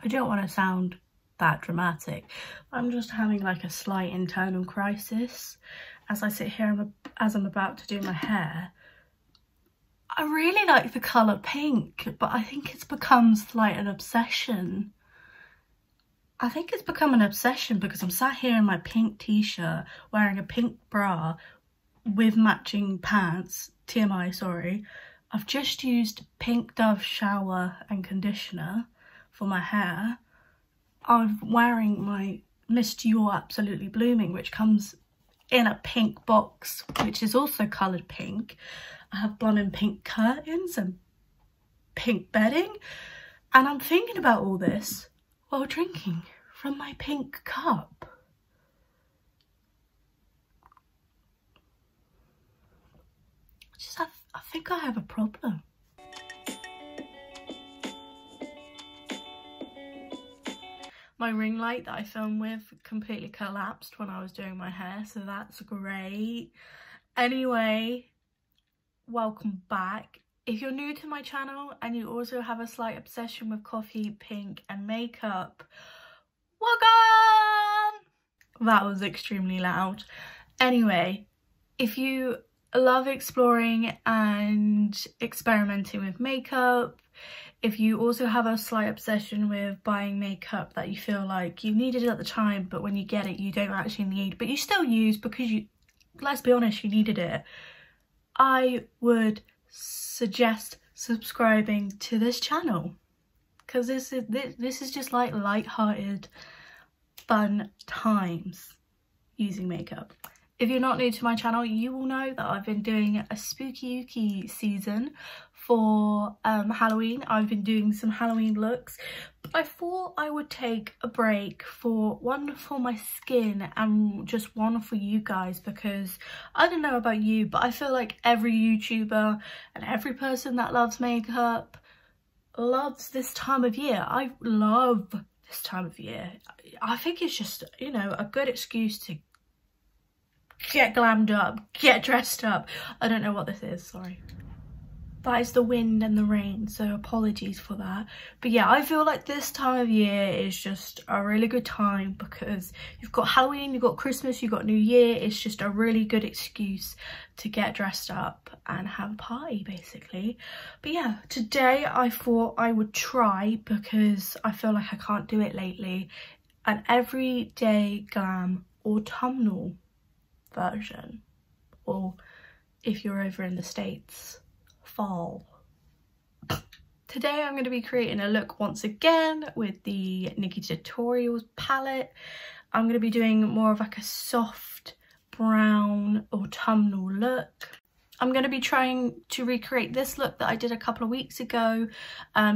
I don't want to sound that dramatic. I'm just having like a slight internal crisis as I sit here as I'm about to do my hair. I really like the colour pink, but I think it's become like an obsession. I think it's become an obsession because I'm sat here in my pink t-shirt wearing a pink bra with matching pants. TMI, sorry. I've just used pink Dove shower and conditioner for my hair. I'm wearing my Mist You're Absolutely Blooming, which comes in a pink box, which is also coloured pink. I have blonde and pink curtains and pink bedding. And I'm thinking about all this while drinking from my pink cup. I think I have a problem. My ring light that I filmed with completely collapsed when I was doing my hair, so that's great. Anyway, welcome back. If you're new to my channel and you also have a slight obsession with coffee, pink and makeup, welcome! That was extremely loud. Anyway, if you love exploring and experimenting with makeup, if you also have a slight obsession with buying makeup that you feel like you needed at the time, but when you get it you don't actually need, but you still use because you, let's be honest, you needed it, I would suggest subscribing to this channel because this is just like light-hearted fun times using makeup. If you're not new to my channel, you will know that I've been doing a spooky ooky season for Halloween. I've been doing some Halloween looks, but I thought I would take a break for one for my skin and just one for you guys, because I don't know about you, but I feel like every YouTuber and every person that loves makeup loves this time of year. I love this time of year. I think it's just, you know, a good excuse to get glammed up, get dressed up. I don't know what this is, sorry. That is the wind and the rain, so apologies for that. But yeah, I feel like this time of year is just a really good time because you've got Halloween, you've got Christmas, you've got New Year. It's just a really good excuse to get dressed up and have a party, basically. But yeah, today I thought I would try, because I feel like I can't do it lately, an everyday glam autumnal version, or if you're over in the States, fall. Today I'm going to be creating a look once again with the NikkieTutorial palette. I'm going to be doing more of like a soft brown autumnal look. I'm going to be trying to recreate this look that I did a couple of weeks ago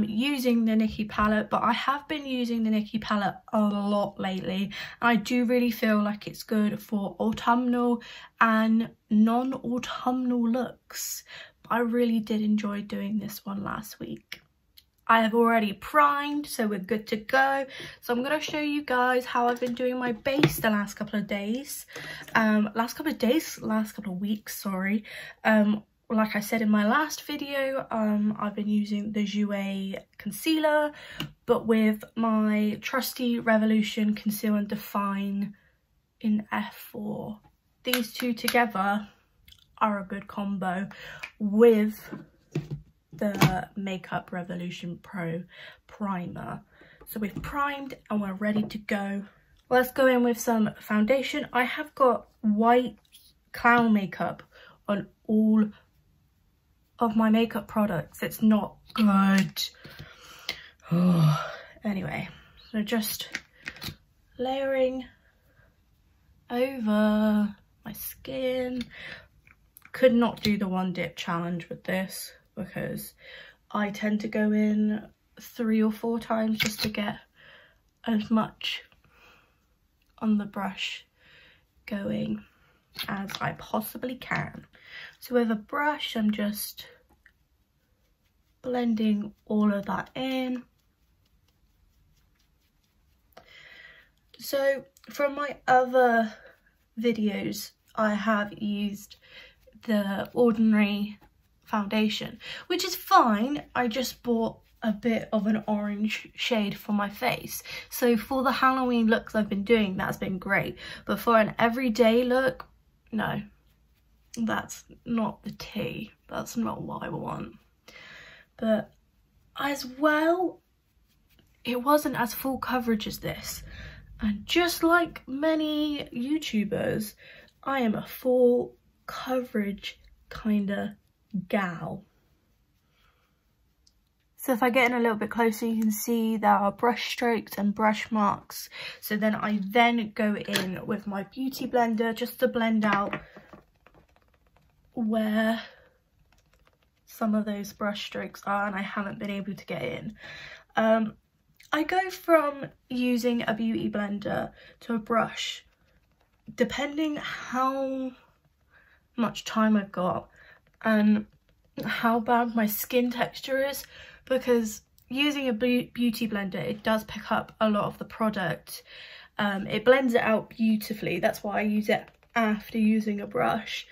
using the Nikkie palette, but I have been using the Nikkie palette a lot lately, and I do really feel like it's good for autumnal and non-autumnal looks. But I really did enjoy doing this one last week. I have already primed, so we're good to go. So I'm going to show you guys how I've been doing my base the last couple of days. Last couple of weeks, sorry. Like I said in my last video, I've been using the Jouer concealer, but with my trusty Revolution Conceal and Define in F4. These two together are a good combo with the Makeup Revolution Pro primer. So we've primed and we're ready to go. Let's go in with some foundation. I have got white clown makeup on all of my makeup products. It's not good. Anyway, so just layering over my skin. Could not do the one dip challenge with this because I tend to go in 3 or 4 times just to get as much on the brush going as I possibly can. So with a brush, I'm just blending all of that in. So from my other videos, I have used the Ordinary foundation, which is fine. I just bought a bit of an orange shade for my face. So for the Halloween looks I've been doing, that's been great. But for an everyday look, no, that's not the tea. That's not what I want. But as well, it wasn't as full coverage as this. And just like many YouTubers, I am a full coverage kind of gal. So if I get in a little bit closer, you can see there are brush strokes and brush marks. So then I go in with my beauty blender just to blend out where some of those brush strokes are and I haven't been able to get in. I go from using a beauty blender to a brush, depending how much time I've got and how bad my skin texture is, because using a beauty blender, it does pick up a lot of the product. It blends it out beautifully. That's why I use it after using a brush.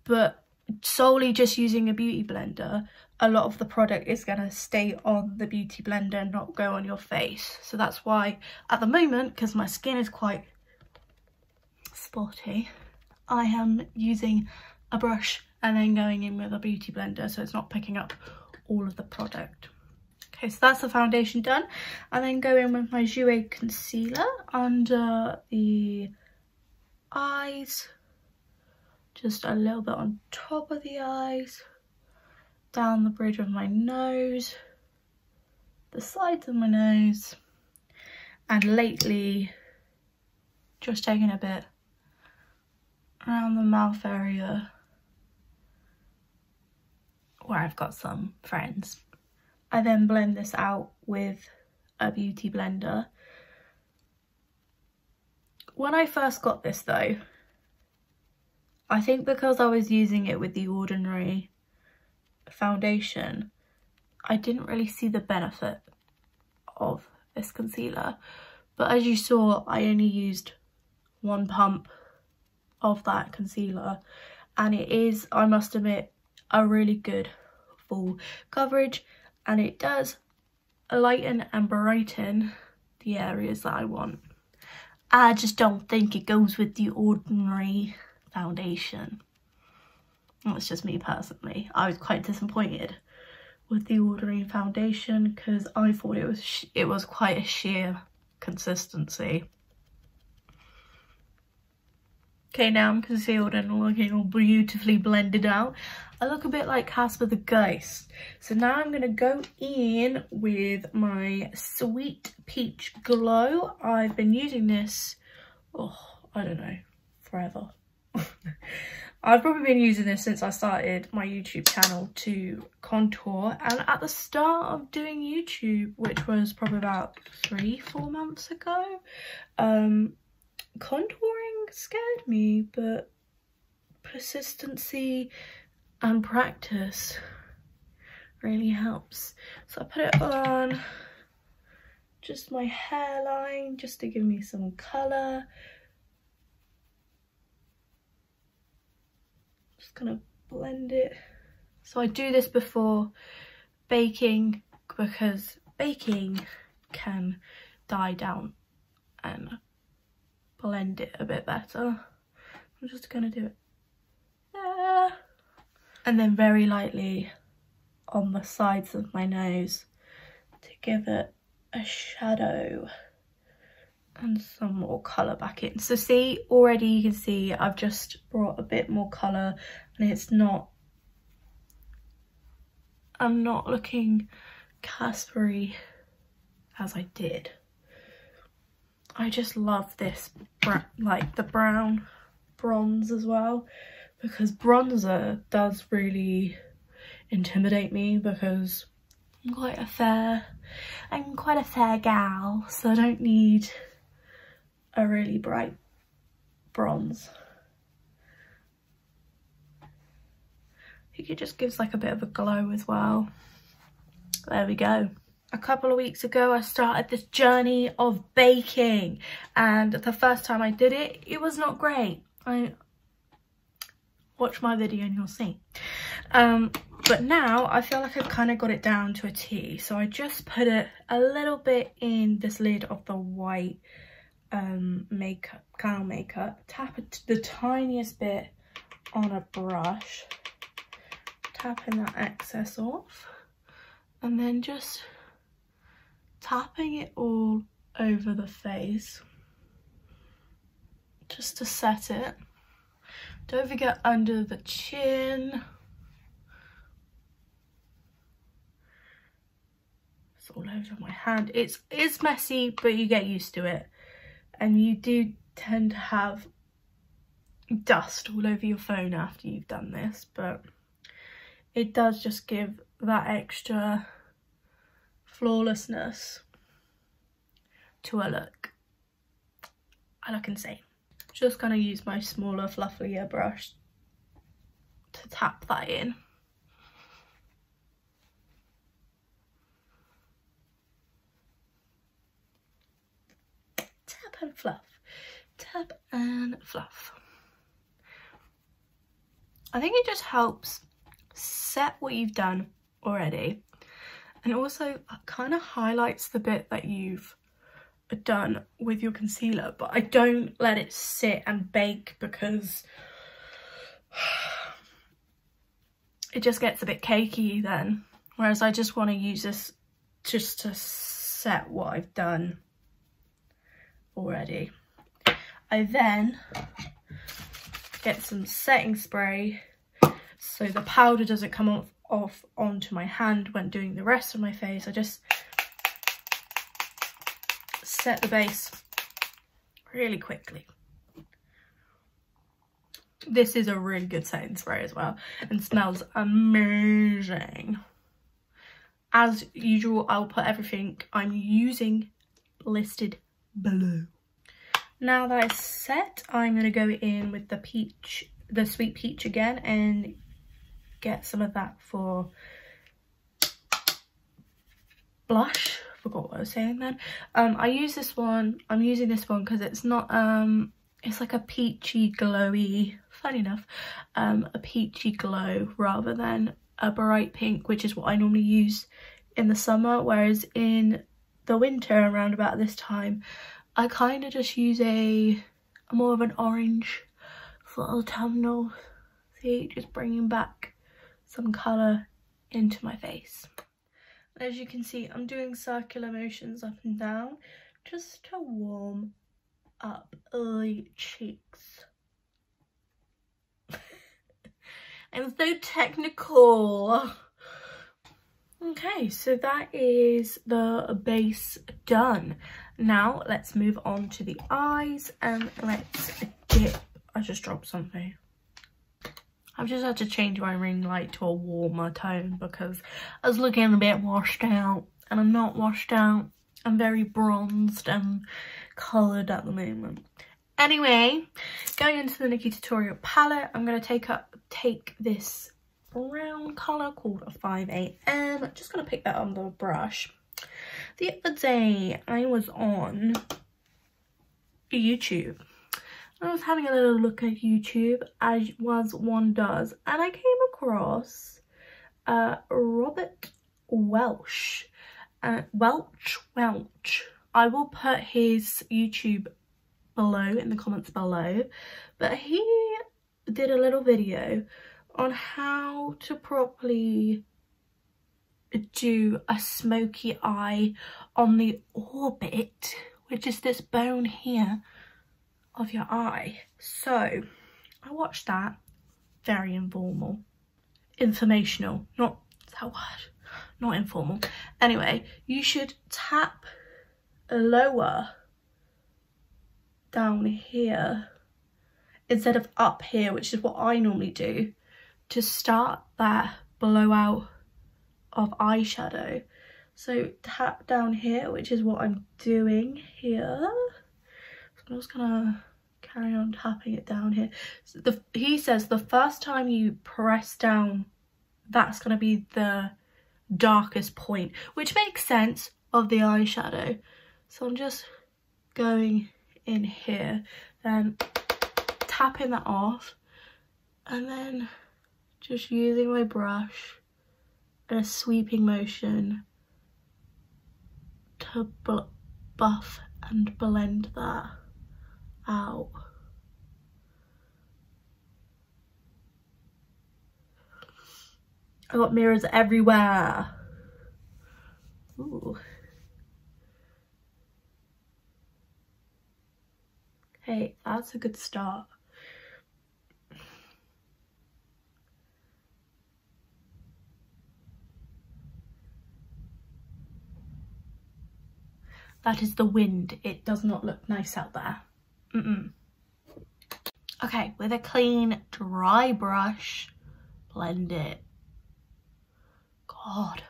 But solely just using a beauty blender, a lot of the product is going to stay on the beauty blender and not go on your face. So that's why at the moment, because my skin is quite spotty, I am using a brush and then going in with a beauty blender so it's not picking up all of the product. Okay, so that's the foundation done. And then go in with my Jouer concealer under the eyes, just a little bit on top of the eyes, down the bridge of my nose, the sides of my nose, and lately just taking a bit around the mouth area where I've got some friends. I then blend this out with a beauty blender. When I first got this though, I think because I was using it with the ordinary foundation, I didn't really see the benefit of this concealer. But as you saw, I only used one pump of that concealer, and it is, I must admit, a really good full coverage, and it does lighten and brighten the areas that I want. I just don't think it goes with the ordinary foundation. That's just me personally. I was quite disappointed with the ordinary foundation because I thought it was quite a sheer consistency. Okay, now I'm concealed and looking all beautifully blended out. I look a bit like Casper the Ghost. So now I'm going to go in with my Sweet Peach Glow. I've been using this, I don't know, forever. I've probably been using this since I started my YouTube channel to contour, and at the start of doing YouTube, which was probably about 3-4 months ago, contouring scared me, but persistency and practice really helps. So I put it on just my hairline just to give me some colour. Just gonna blend it. So I do this before baking because baking can die down and blend it a bit better. I'm just gonna do it there, and then very lightly on the sides of my nose to give it a shadow and some more colour back in. So see, already you can see I've just brought a bit more colour, and it's not, I'm not looking Casper-y as I did. I just love this, like the brown bronze as well, because bronzer does really intimidate me because I'm quite a fair gal, so I don't need a really bright bronze. I think it just gives like a bit of a glow as well. There we go. A couple of weeks ago I started this journey of baking, and the first time I did it, it was not great. Watch my video and you'll see. But now I feel like I've kind of got it down to a T. So I just put it a little bit in this lid of the white makeup, Glam makeup. Tap it the tiniest bit on a brush. Tapping that excess off. And then just tapping it all over the face. Just to set it. Don't forget under the chin. It's all over my hand. It's messy, but you get used to it. And you do tend to have dust all over your phone after you've done this, but it does just give that extra flawlessness to a look. I look insane. Just gonna use my smaller, fluffier brush to tap that in. Tap and fluff. Tap and fluff. I think it just helps set what you've done already, and also kind of highlights the bit that you've done with your concealer, but I don't let it sit and bake because it just gets a bit cakey then, whereas I just want to use this just to set what I've done already. I then get some setting spray so the powder doesn't come off onto my hand when doing the rest of my face. I just set the base really quickly. This is a really good setting spray as well and smells amazing. As usual, I'll put everything I'm using listed below. Now that it's set, I'm going to go in with the peach, the sweet peach again, and get some of that for blush. Forgot what I was saying then. I use this one, I'm using this one because it's not, it's like a peachy glowy, funny enough, a peachy glow rather than a bright pink, which is what I normally use in the summer, whereas in the winter around about this time, I kind of just use a more of an orange for autumnal. See, just bringing back some colour into my face. As you can see, I'm doing circular motions up and down just to warm up the cheeks. I'm so technical. Okay, so that is the base done. Now let's move on to the eyes and let's dip. I just dropped something. I've just had to change my ring light to a warmer tone because I was looking a bit washed out, and I'm not washed out. I'm very bronzed and coloured at the moment. Anyway, going into the NikkieTutorial palette, I'm going to take this brown colour called a 5 AM. I'm just going to pick that on the brush. The other day I was on YouTube. I was having a little look at YouTube, as one does, and I came across Robert Welch. Welch. I will put his YouTube below in the comments below, but he did a little video on how to properly do a smoky eye on the orbit, which is this bone here of your eye. So I watched that. Very informal, informational, not that word, not informal. Anyway, you should tap lower down here instead of up here, which is what I normally do, to start that blowout of eyeshadow. So tap down here, which is what I'm doing here. So I'm just gonna carry on tapping it down here. So he says the first time you press down, that's gonna be the darkest point, which makes sense of the eyeshadow. So I'm just going in here, then tapping that off, and then just using my brush a sweeping motion to buff and blend that out. I got mirrors everywhere. Ooh. Hey, that's a good start. That is the wind. It does not look nice out there. Okay, with a clean, dry brush, blend it. God.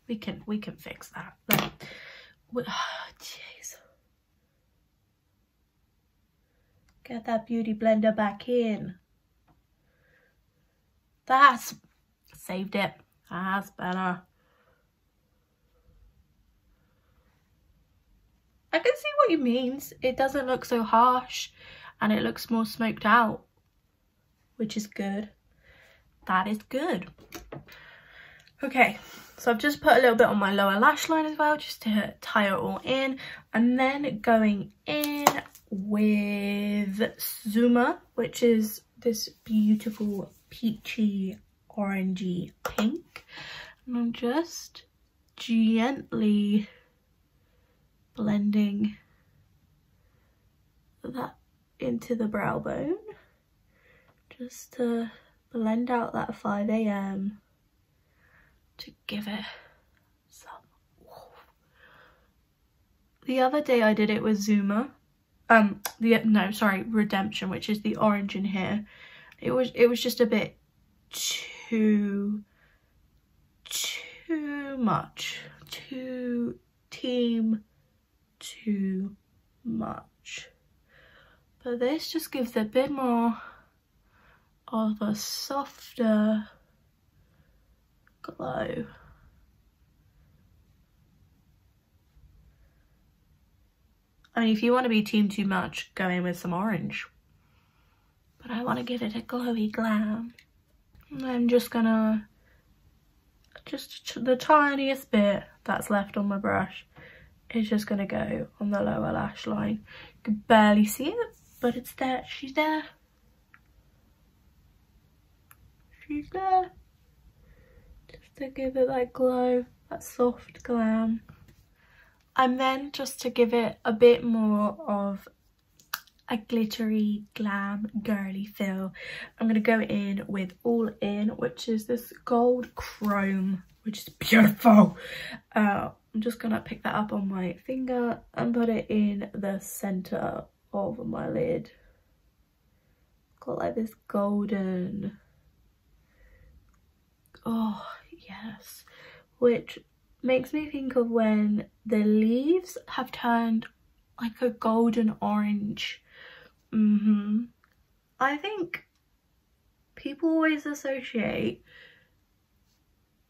We can fix that. But, jeez. Get that beauty blender back in. That's saved it. That's better. I can see what you mean. It doesn't look so harsh and it looks more smoked out, which is good. That is good. Okay, so I've just put a little bit on my lower lash line as well, just to tie it all in. And then going in with Zoomer, which is this beautiful peachy orangey pink, and I'm just gently blending that into the brow bone, just to blend out that 5 AM to give it some oof. The other day I did it with Zoomer, Redemption, which is the orange in here. It was just a bit too much, too much. But this just gives a bit more of a softer glow. I mean, if you want to be team too much, go in with some orange. But I want to give it a glowy glam. And I'm just gonna, the tiniest bit that's left on my brush is just gonna go on the lower lash line. You can barely see it, but it's there. She's there. She's there. Just to give it that glow, that soft glam. And then just to give it a bit more of a glittery, glam, girly feel, I'm going to go in with All In, which is this gold chrome, which is beautiful. I'm just going to pick that up on my finger and put it in the centre of my lid. Got like this golden, oh yes, which makes me think of when the leaves have turned like a golden orange. I think people always associate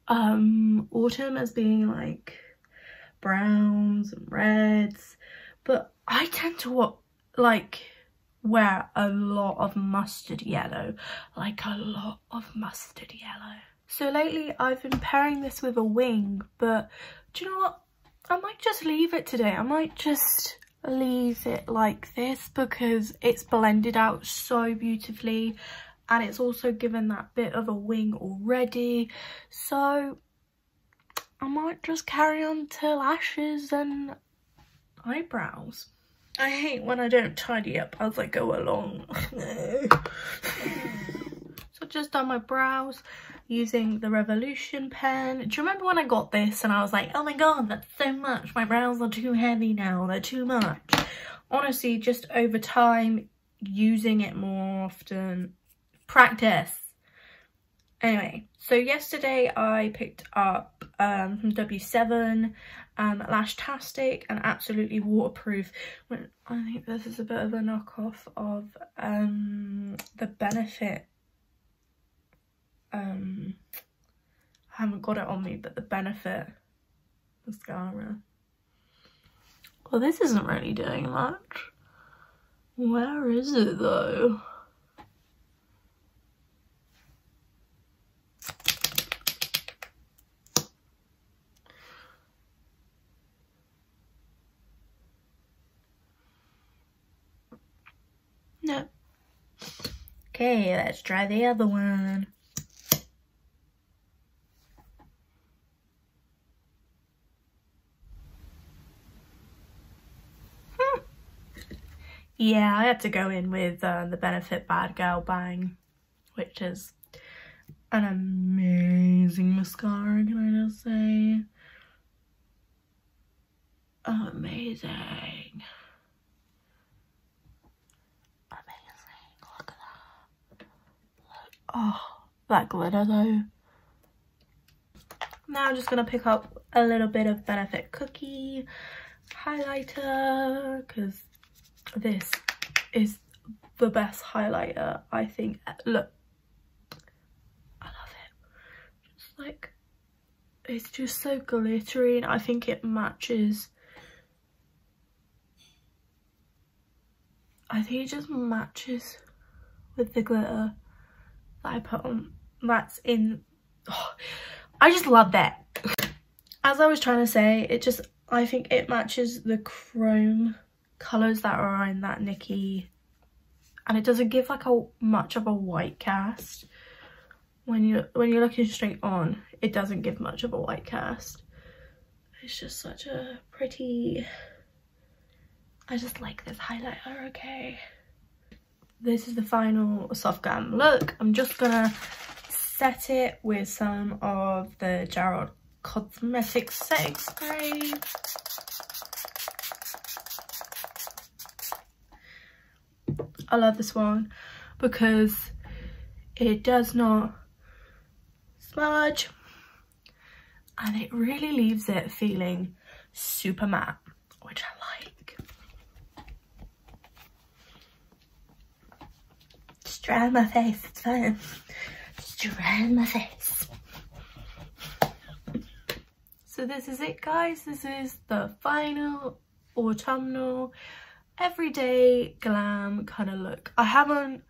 autumn as being like browns and reds, but I tend to wear a lot of mustard yellow, So lately I've been pairing this with a wing, but do you know what? I might just leave it today. I might just leave it like this because it's blended out so beautifully and it's also given that bit of a wing already. So I might just carry on to lashes and eyebrows. I hate when I don't tidy up as I go along. So I've just done my brows using the Revolution pen. Do you remember when I got this and I was like, oh my god, that's so much, my brows are too heavy now, they're too much. Honestly, just over time, using it more often, practice. Anyway, so yesterday I picked up from W7 Lashtastic and Absolutely Waterproof. I think this is a bit of a knockoff of the Benefit. I haven't got it on me, but the Benefit mascara. Well, this isn't really doing much. Where is it though? No. Okay, let's try the other one. Yeah, I had to go in with the Benefit Bad Girl Bang, which is an amazing mascara, can I just say? Amazing. Amazing, look at that. Oh, that glitter though. Now I'm just going to pick up a little bit of Benefit Cookie highlighter, because this is the best highlighter, I think. Look, I love it. Just like, it's just so glittery, and I think it matches. I think it just matches with the glitter that I put on. That's in. Oh, I just love that. As I was trying to say, I think it matches the chrome colours that are in that Nikkie, and it doesn't give like much of a white cast. When you're looking straight on, it doesn't give much of a white cast. It's just such a pretty, I just like this highlighter. Okay, this is the final soft glam look. I'm just gonna set it with some of the GERARD Cosmetics setting spray. I love this one because it does not smudge and it really leaves it feeling super matte, which I like. Just dry on my face, it's fine. Just dry on my face. So this is it, guys. This is the final autumnal everyday glam kind of look. I haven't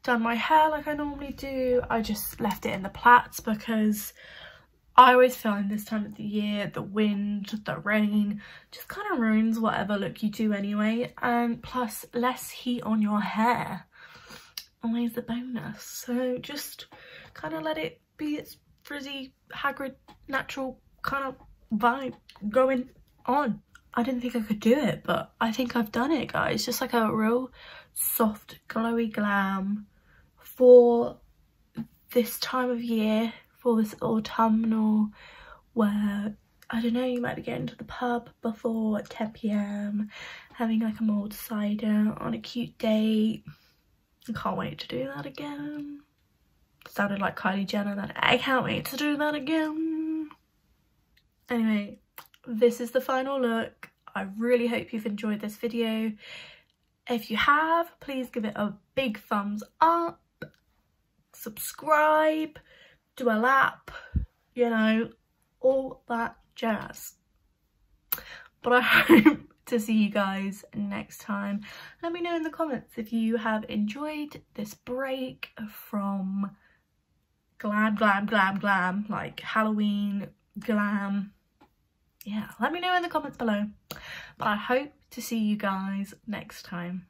done my hair like I normally do. I just left it in the plaits because I always find this time of the year, the wind, the rain just kind of ruins whatever look you do anyway, and plus less heat on your hair, always a bonus. So just kind of let it be its frizzy, Hagrid, natural kind of vibe going on. I didn't think I could do it, but I think I've done it, guys. Just like a real soft, glowy glam for this time of year, for this autumnal, where, I don't know, you might be getting to the pub before 10 PM, having like a mulled cider on a cute date. I can't wait to do that again. Sounded like Kylie Jenner then. I can't wait to do that again. Anyway, this is the final look. I really hope you've enjoyed this video. If you have, please give it a big thumbs up, subscribe, do a lap, you know, all that jazz. But I hope to see you guys next time. Let me know in the comments if you have enjoyed this break from glam, like Halloween glam. Yeah, let me know in the comments below. But I hope to see you guys next time.